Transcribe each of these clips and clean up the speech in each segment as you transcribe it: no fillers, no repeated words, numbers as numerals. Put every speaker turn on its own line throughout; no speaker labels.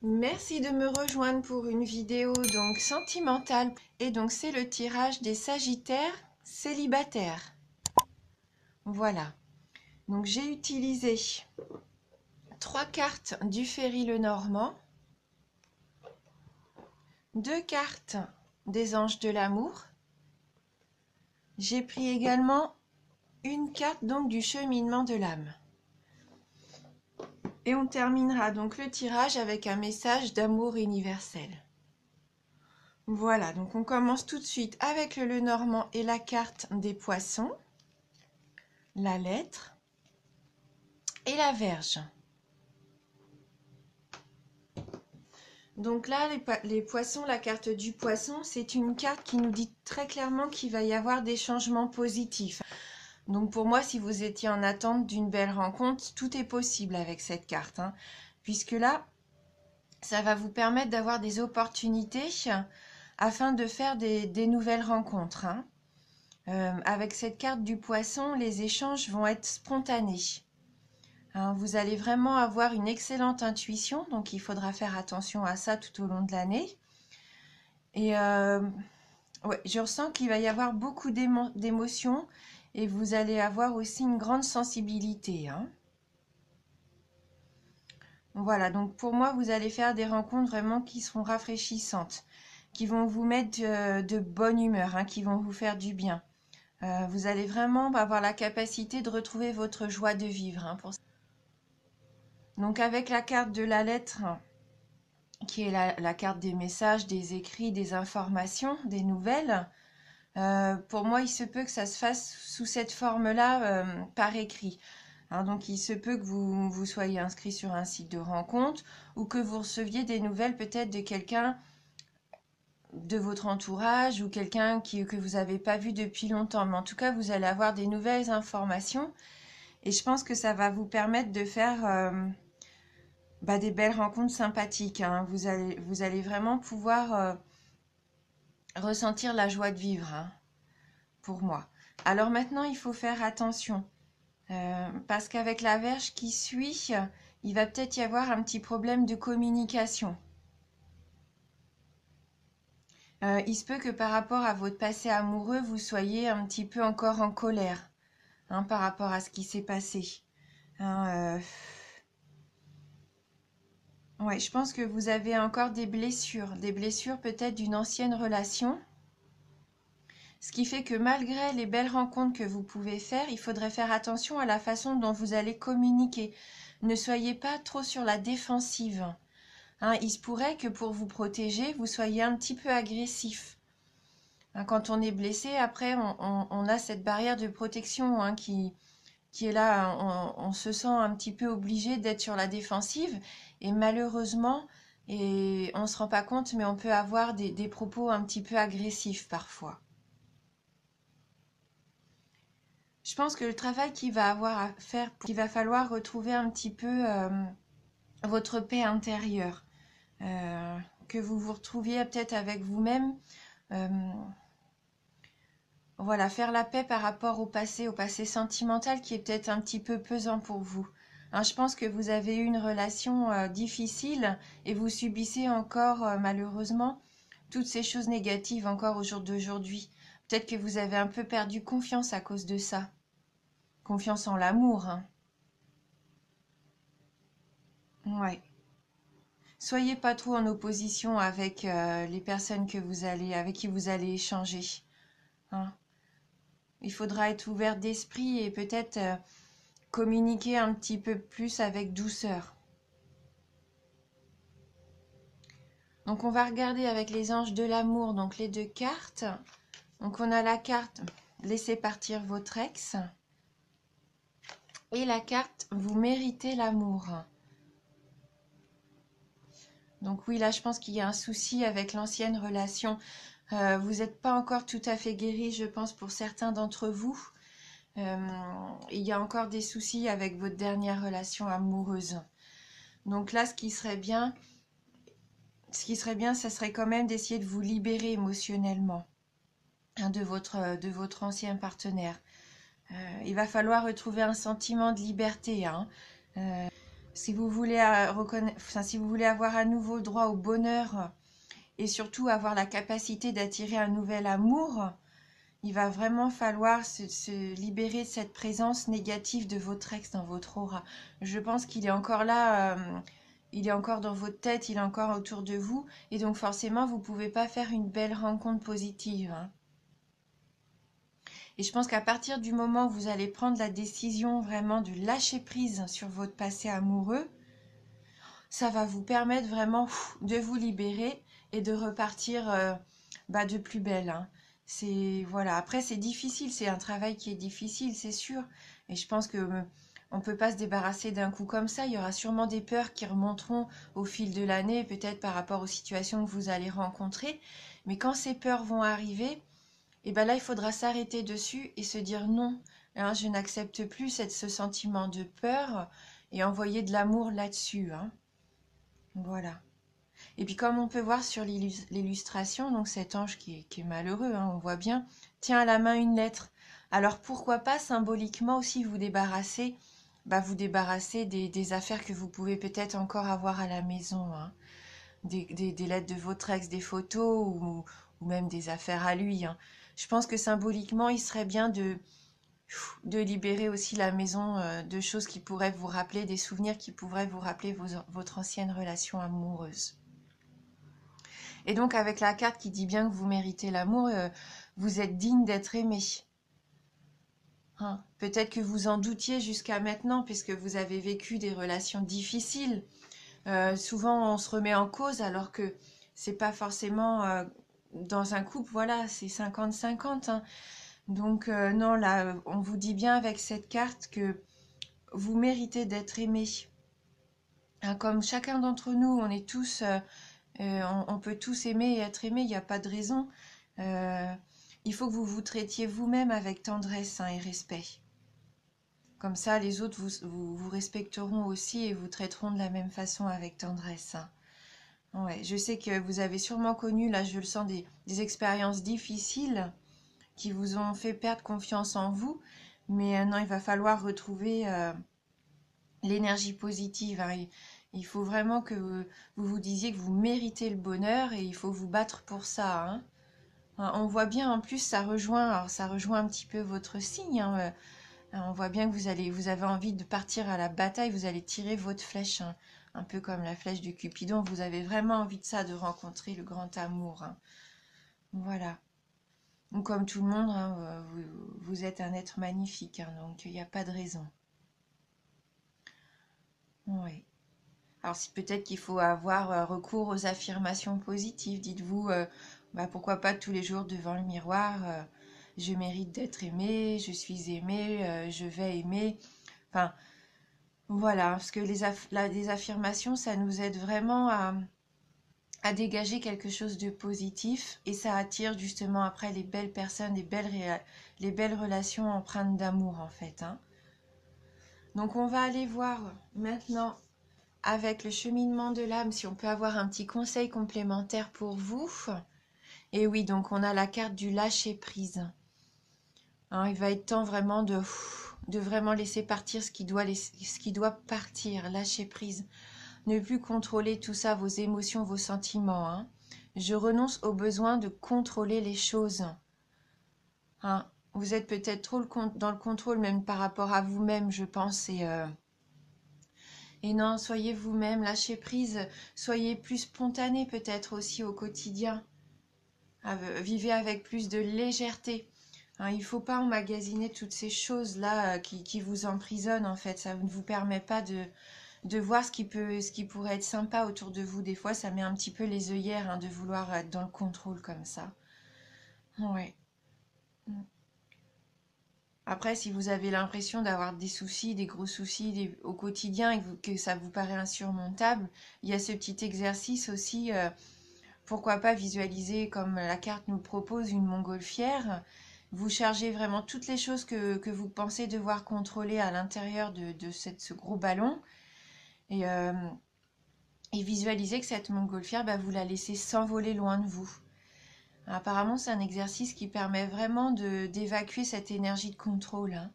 Merci de me rejoindre pour une vidéo donc sentimentale. Et donc c'est le tirage des Sagittaires célibataires. Voilà. Donc j'ai utilisé 3 cartes du Ferry Lenormand, 2 cartes des Anges de l'amour. J'ai pris également une carte donc du cheminement de l'âme. Et on terminera donc le tirage avec un message d'amour universel. Voilà, donc on commence tout de suite avec le Lenormand et la carte des poissons, la lettre et la Vierge. Donc là, les poissons, la carte du poisson, c'est une carte qui nous dit très clairement qu'il va y avoir des changements positifs. Donc pour moi, si vous étiez en attente d'une belle rencontre, tout est possible avec cette carte, hein, puisque là, ça va vous permettre d'avoir des opportunités afin de faire des nouvelles rencontres, hein. Avec cette carte du poisson, les échanges vont être spontanés. Hein, vous allez vraiment avoir une excellente intuition, donc il faudra faire attention à ça tout au long de l'année. Et ouais, je ressens qu'il va y avoir beaucoup d'émotions et vous allez avoir aussi une grande sensibilité, hein. Voilà, donc pour moi, vous allez faire des rencontres vraiment qui seront rafraîchissantes, qui vont vous mettre de bonne humeur, hein, qui vont vous faire du bien. Vous allez vraiment avoir la capacité de retrouver votre joie de vivre, hein, Donc avec la carte de la lettre, qui est la carte des messages, des écrits, des informations, des nouvelles, pour moi, il se peut que ça se fasse sous cette forme-là par écrit. Hein, donc il se peut que vous soyez inscrit sur un site de rencontre ou que vous receviez des nouvelles peut-être de quelqu'un de votre entourage ou quelqu'un que vous n'avez pas vu depuis longtemps. Mais en tout cas, vous allez avoir des nouvelles informations et je pense que ça va vous permettre de faire des belles rencontres sympathiques, hein. Vous allez vraiment pouvoir ressentir la joie de vivre, hein, pour moi. Alors maintenant, il faut faire attention. Parce qu'avec la Vierge qui suit, il va peut-être y avoir un petit problème de communication. Il se peut que par rapport à votre passé amoureux, vous soyez un petit peu encore en colère, hein, par rapport à ce qui s'est passé. Hein, ouais, je pense que vous avez encore des blessures peut-être d'une ancienne relation. Ce qui fait que malgré les belles rencontres que vous pouvez faire, il faudrait faire attention à la façon dont vous allez communiquer. Ne soyez pas trop sur la défensive. Hein, il se pourrait que pour vous protéger, vous soyez un petit peu agressif. Hein, quand on est blessé, après, on a cette barrière de protection, hein, qui est là. On se sent un petit peu obligé d'être sur la défensive. Et malheureusement, on ne se rend pas compte, mais on peut avoir des propos un petit peu agressifs parfois. Je pense que le travail qu'il va avoir à faire, qu'il va falloir retrouver un petit peu votre paix intérieure, que vous vous retrouviez peut-être avec vous-même, voilà, faire la paix par rapport au passé sentimental qui est peut-être un petit peu pesant pour vous. Hein, je pense que vous avez eu une relation difficile et vous subissez encore malheureusement toutes ces choses négatives encore au jour d'aujourd'hui. Peut-être que vous avez un peu perdu confiance à cause de ça. Confiance en l'amour, hein. Ouais. Soyez pas trop en opposition avec les personnes avec qui vous allez échanger, hein. Il faudra être ouvert d'esprit et peut-être communiquer un petit peu plus avec douceur. Donc on va regarder avec les anges de l'amour, donc les 2 cartes. Donc on a la carte Laissez partir votre ex et la carte Vous méritez l'amour. Donc oui, là je pense qu'il y a un souci avec l'ancienne relation. Vous n'êtes pas encore tout à fait guéri, je pense, pour certains d'entre vous. Il y a encore des soucis avec votre dernière relation amoureuse. Donc là, ce qui serait bien, ça serait quand même d'essayer de vous libérer émotionnellement, hein, de votre ancien partenaire. Il va falloir retrouver un sentiment de liberté, hein. Si vous voulez si vous voulez avoir à nouveau droit au bonheur et surtout avoir la capacité d'attirer un nouvel amour, il va vraiment falloir se libérer de cette présence négative de votre ex dans votre aura. Je pense qu'il est encore là, il est encore dans votre tête, il est encore autour de vous, et donc forcément, vous ne pouvez pas faire une belle rencontre positive, hein. Et je pense qu'à partir du moment où vous allez prendre la décision vraiment de lâcher prise sur votre passé amoureux, ça va vous permettre vraiment de vous libérer et de repartir de plus belle, hein. C'est voilà. Après, c'est difficile, c'est un travail qui est difficile, c'est sûr. Et je pense que on peut pas se débarrasser d'un coup comme ça. Il y aura sûrement des peurs qui remonteront au fil de l'année, peut-être par rapport aux situations que vous allez rencontrer. Mais quand ces peurs vont arriver, et ben là, il faudra s'arrêter dessus et se dire non, hein, je n'accepte plus ce sentiment de peur et envoyer de l'amour là-dessus, hein. Voilà. Et puis comme on peut voir sur l'illustration, donc cet ange qui est malheureux, hein, on voit bien, tient à la main une lettre. Alors pourquoi pas symboliquement aussi vous débarrasser des affaires que vous pouvez peut-être encore avoir à la maison, hein. Des lettres de votre ex, des photos ou même des affaires à lui, hein. Je pense que symboliquement, il serait bien de libérer aussi la maison de choses qui pourraient vous rappeler, des souvenirs qui pourraient vous rappeler votre ancienne relation amoureuse. Et donc avec la carte qui dit bien que vous méritez l'amour, vous êtes digne d'être aimé, hein. Peut-être que vous en doutiez jusqu'à maintenant puisque vous avez vécu des relations difficiles. Souvent on se remet en cause alors que c'est pas forcément dans un couple, voilà, c'est 50-50, hein. Donc non, là, on vous dit bien avec cette carte que vous méritez d'être aimé, hein. Comme chacun d'entre nous, on est tous, on peut tous aimer et être aimé, il n'y a pas de raison. Euh, il faut que vous vous traitiez vous-même avec tendresse, hein, et respect. Comme ça, les autres vous respecteront aussi et vous traiteront de la même façon avec tendresse, hein. Ouais, je sais que vous avez sûrement connu, là je le sens, des expériences difficiles qui vous ont fait perdre confiance en vous, mais non, il va falloir retrouver l'énergie positive, hein. Il faut vraiment que vous disiez que vous méritez le bonheur et il faut vous battre pour ça, hein. On voit bien en plus, ça rejoint un petit peu votre signe, hein. On voit bien que vous avez envie de partir à la bataille, vous allez tirer votre flèche, hein, un peu comme la flèche de Cupidon. Vous avez vraiment envie de ça, de rencontrer le grand amour, hein. Voilà. Donc, comme tout le monde, hein, vous êtes un être magnifique, hein, donc il n'y a pas de raison. Oui. Alors, peut-être qu'il faut avoir recours aux affirmations positives. Dites-vous, pourquoi pas tous les jours devant le miroir, je mérite d'être aimé, je suis aimé, je vais aimer. Enfin, voilà, parce que les affirmations, ça nous aide vraiment à dégager quelque chose de positif et ça attire justement après les belles personnes, les belles relations empreintes d'amour en fait, hein. Donc on va aller voir maintenant avec le cheminement de l'âme si on peut avoir un petit conseil complémentaire pour vous. Et oui, donc on a la carte du lâcher prise, hein. Il va être temps vraiment de vraiment laisser partir ce qui doit partir, lâcher prise. Ne plus contrôler tout ça, vos émotions, vos sentiments, hein. Je renonce au besoin de contrôler les choses, hein. Vous êtes peut-être trop dans le contrôle même par rapport à vous-même, je pense. Et non, soyez vous-même, lâchez prise. Soyez plus spontané peut-être aussi au quotidien. Vivez avec plus de légèreté, hein. Il ne faut pas emmagasiner toutes ces choses-là qui vous emprisonnent en fait. Ça ne vous permet pas de voir ce qui pourrait être sympa autour de vous. Des fois, ça met un petit peu les œillères, hein, de vouloir être dans le contrôle comme ça. Ouais. Après, si vous avez l'impression d'avoir des soucis, des gros soucis au quotidien et que ça vous paraît insurmontable, il y a ce petit exercice aussi. Pourquoi pas visualiser, comme la carte nous propose, une montgolfière. Vous chargez vraiment toutes les choses que vous pensez devoir contrôler à l'intérieur de ce gros ballon. Et, visualisez que cette montgolfière, vous la laissez s'envoler loin de vous. Apparemment, c'est un exercice qui permet vraiment d'évacuer cette énergie de contrôle, hein.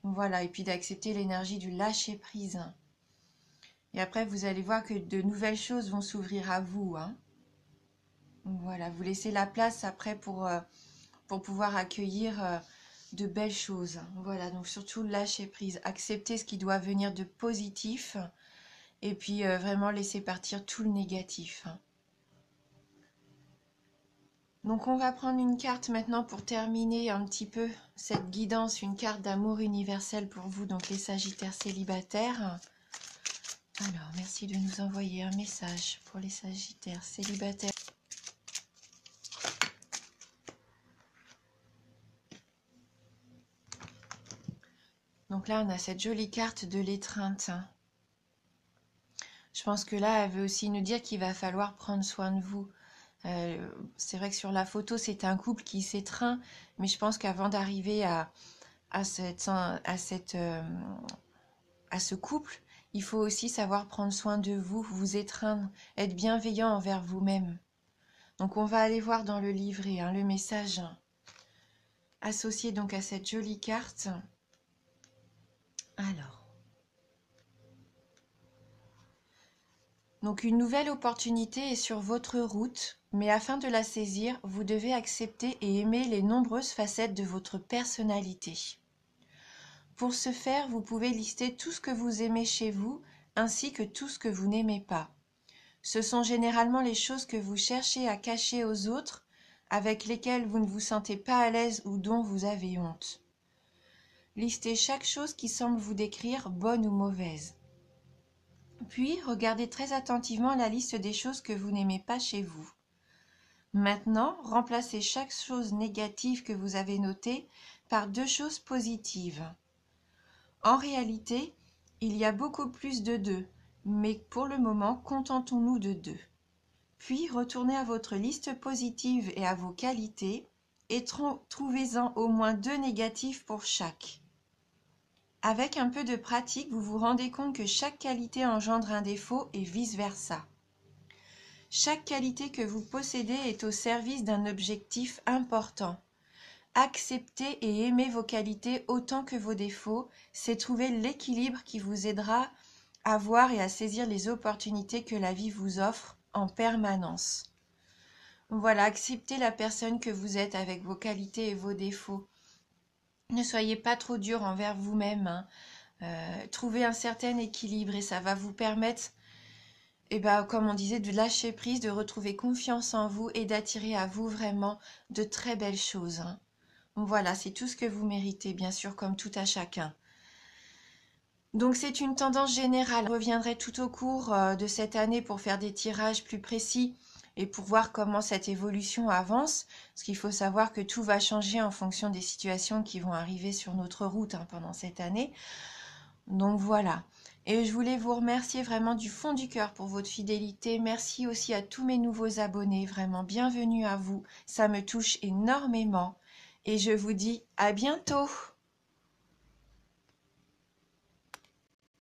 Voilà, et puis d'accepter l'énergie du lâcher-prise. Et après, vous allez voir que de nouvelles choses vont s'ouvrir à vous, hein. Donc voilà, vous laissez la place après pour pouvoir accueillir de belles choses. Voilà, donc surtout lâcher prise, accepter ce qui doit venir de positif et puis vraiment laisser partir tout le négatif, hein. Donc on va prendre une carte maintenant pour terminer un petit peu cette guidance, une carte d'amour universel pour vous, donc les Sagittaires célibataires. Alors, merci de nous envoyer un message pour les Sagittaires célibataires. Donc là, on a cette jolie carte de l'étreinte. Je pense que là, elle veut aussi nous dire qu'il va falloir prendre soin de vous. C'est vrai que sur la photo, c'est un couple qui s'étreint, mais je pense qu'avant d'arriver à ce couple, il faut aussi savoir prendre soin de vous, vous étreindre, être bienveillant envers vous-même. Donc on va aller voir dans le livret, hein, le message associé donc à cette jolie carte. Alors, donc une nouvelle opportunité est sur votre route, mais afin de la saisir, vous devez accepter et aimer les nombreuses facettes de votre personnalité. Pour ce faire, vous pouvez lister tout ce que vous aimez chez vous, ainsi que tout ce que vous n'aimez pas. Ce sont généralement les choses que vous cherchez à cacher aux autres, avec lesquelles vous ne vous sentez pas à l'aise ou dont vous avez honte. Listez chaque chose qui semble vous décrire, bonne ou mauvaise. Puis, regardez très attentivement la liste des choses que vous n'aimez pas chez vous. Maintenant, remplacez chaque chose négative que vous avez notée par 2 choses positives. En réalité, il y a beaucoup plus de 2, mais pour le moment, contentons-nous de 2. Puis, retournez à votre liste positive et à vos qualités et trouvez-en au moins 2 négatifs pour chaque. Avec un peu de pratique, vous vous rendez compte que chaque qualité engendre un défaut et vice-versa. Chaque qualité que vous possédez est au service d'un objectif important. Accepter et aimer vos qualités autant que vos défauts, c'est trouver l'équilibre qui vous aidera à voir et à saisir les opportunités que la vie vous offre en permanence. Voilà, acceptez la personne que vous êtes avec vos qualités et vos défauts. Ne soyez pas trop dur envers vous-même, hein. Trouvez un certain équilibre et ça va vous permettre, comme on disait, de lâcher prise, de retrouver confiance en vous et d'attirer à vous vraiment de très belles choses, hein. Voilà, c'est tout ce que vous méritez, bien sûr, comme tout à chacun. Donc c'est une tendance générale. Je reviendrai tout au cours de cette année pour faire des tirages plus précis et pour voir comment cette évolution avance. Parce qu'il faut savoir que tout va changer en fonction des situations qui vont arriver sur notre route, hein, pendant cette année. Donc voilà. Et je voulais vous remercier vraiment du fond du cœur pour votre fidélité. Merci aussi à tous mes nouveaux abonnés. Vraiment bienvenue à vous. Ça me touche énormément. Et je vous dis à bientôt.